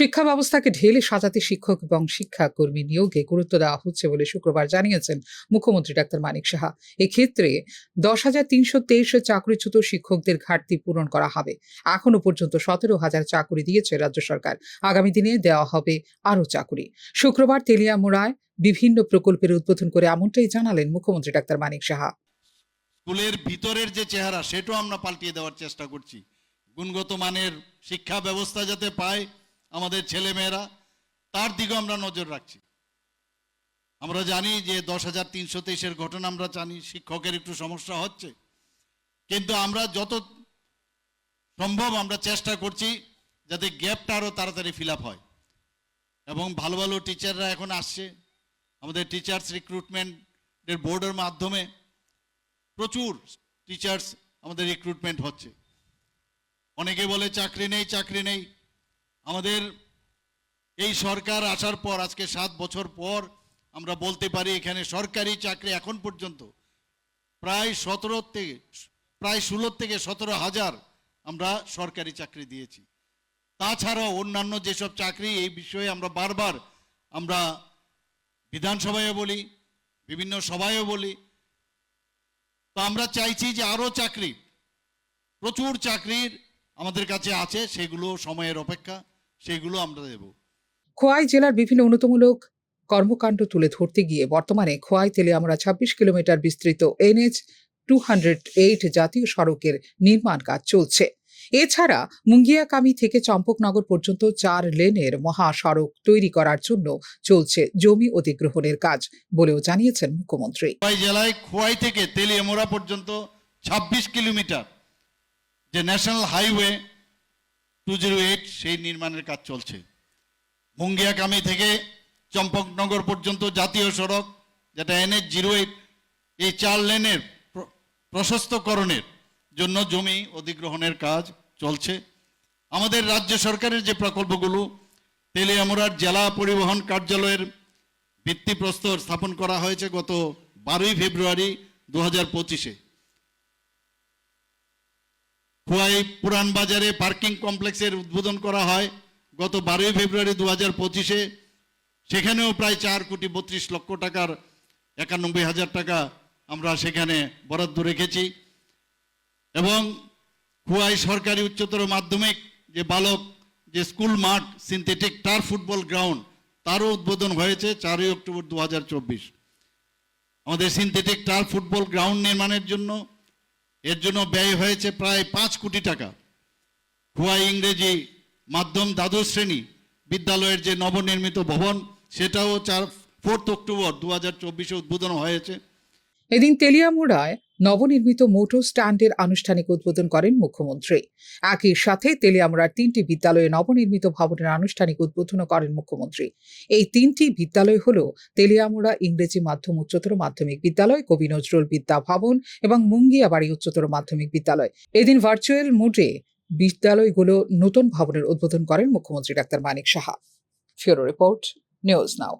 শিক্ষা ব্যবস্থাকে ঢেলে সাজাতে শিক্ষক এবং শিক্ষাকর্মী নিয়োগে গুরুত্ব দেওয়া হচ্ছে বলে শুক্রবার জানিয়েছেন মুখ্যমন্ত্রী ডাক্তার মানিক সাহা। এক্ষেত্রে 10,323 চাকরিচ্যুত শিক্ষকদের ঘাটতি পূরণ করা হবে। এখনো পর্যন্ত 17,000 চাকরি দিয়েছে রাজ্য সরকার। আগামী দিনে দেওয়া হবে আরও চাকরি। শুক্রবার তেলিয়ামুড়ায় বিভিন্ন প্রকল্পের উদ্বোধন করে এমনটাই জানালেন মুখ্যমন্ত্রী ডাক্তার মানিক সাহা। স্কুলের ভিতরের যে চেহারা সেটাও আমরা পাল্টিয়ে দেওয়ার চেষ্টা করছি। গুণগত মানের শিক্ষা ব্যবস্থা যাতে পায় আমাদের ছেলেমেয়েরা, তার দিকেও আমরা নজর রাখছি। আমরা জানি যে 10,323 ঘটনা আমরা জানি, শিক্ষকের একটু সমস্যা হচ্ছে, কিন্তু আমরা যত সম্ভব আমরা চেষ্টা করছি যাতে গ্যাপটা আরও তাড়াতাড়ি ফিল আপ হয়। এবং ভালো ভালো টিচাররা এখন আসছে। আমাদের টিচার্স রিক্রুটমেন্টের বোর্ডের মাধ্যমে প্রচুর টিচার্স আমাদের রিক্রুটমেন্ট হচ্ছে। অনেকে বলে চাকরি নেই, চাকরি নেই। আমাদের এই সরকার আসার পর আজকে 7 বছর পর আমরা বলতে পারি এখানে সরকারি চাকরি এখন পর্যন্ত প্রায় 16 থেকে 17,000 আমরা সরকারি চাকরি দিয়েছি। তাছাড়াও অন্যান্য যেসব চাকরি, এই বিষয়ে আমরা বারবার আমরা বিধানসভায় বলি, বিভিন্ন সভায়ও বলি। তো আমরা চাইছি যে আরও চাকরি, প্রচুর চাকরির আমাদের কাছে আছে, সেগুলো সময়ের অপেক্ষা, সেগুলো আমরা দেব। খোয়াই জেলার বিভিন্ন উন্নতমূলক কর্মকাণ্ড তুলে ধরতে গিয়ে বর্তমানে খোয়াই তেলিয়ামুড়া 26 কিলোমিটার বিস্তৃত NH 208 জাতীয় সড়কের নির্মাণ কাজ চলছে। এছাড়া মুঙ্গিয়াকামি থেকে চম্পকনগর পর্যন্ত 4 লেনের মহাসড়ক তৈরি করার জন্য চলছে জমি অধিগ্রহণের কাজ বলেও জানিয়েছেন মুখ্যমন্ত্রী। খোয়াই জেলায় খোয়াই থেকে তেলিয়ামুড়া পর্যন্ত 26 কিলোমিটার যে ন্যাশনাল হাইওয়ে 208 সেই নির্মাণের কাজ চলছে। মুঙ্গিয়াকামি থেকে চম্পকনগর পর্যন্ত জাতীয় সড়ক যেটা NH 08, এই 4 লেনের প্রশস্তকরণের জন্য জমি অধিগ্রহণের কাজ চলছে। আমাদের রাজ্য সরকারের যে প্রকল্পগুলো, তেলিয়ামুড়ার জেলা পরিবহন কার্যালয়ের ভিত্তিপ্রস্তর স্থাপন করা হয়েছে গত 12 ফেব্রুয়ারি 2025-এ। খোয়াই পুরান বাজারে পার্কিং কমপ্লেক্সের উদ্বোধন করা হয় গত 12 ফেব্রুয়ারি 2025-এ। সেখানেও প্রায় 4,32 লক্ষ টাকার 91,000 টাকা আমরা সেখানে বরাদ্দ রেখেছি। এবং খোয়াই সরকারি উচ্চতর মাধ্যমিক যে বালক যে স্কুল মাঠ, সিনথেটিক টার্ফ ফুটবল গ্রাউন্ড, তারও উদ্বোধন হয়েছে 4 অক্টোবর 2024। আমাদের সিনথেটিক টার্ফ ফুটবল গ্রাউন্ড নির্মাণের জন্য এর জন্য ব্যয় হয়েছে প্রায় 5 কোটি টাকা। খোয়াই ইংরেজি মাধ্যম দ্বাদশ শ্রেণী বিদ্যালয়ের যে নবনির্মিত ভবন, সেটাও 4 অক্টোবর 2024-এ উদ্বোধন হয়েছে। এদিন তেলিয়ামুড়ায় নবনির্মিত মোটর স্ট্যান্ডের আনুষ্ঠানিক উদ্বোধন করেন মুখ্যমন্ত্রী। একই সাথে তেলিয়ামুড়ার 3টি বিদ্যালয়ে নবনির্মিত ভবনের আনুষ্ঠানিক উদ্বোধন করেন মুখ্যমন্ত্রী। এই 3টি বিদ্যালয় হল তেলিয়ামুড়া ইংরেজি মাধ্যম উচ্চতর মাধ্যমিক বিদ্যালয়, কবি নজরুল বিদ্যা ভবন এবং মুঙ্গিয়াবাড়ি উচ্চতর মাধ্যমিক বিদ্যালয়। এদিন ভার্চুয়াল মোডে বিদ্যালয়গুলো নতুন ভবনের উদ্বোধন করেন মুখ্যমন্ত্রী doctor Manik Saha. Bureau report, news নাও।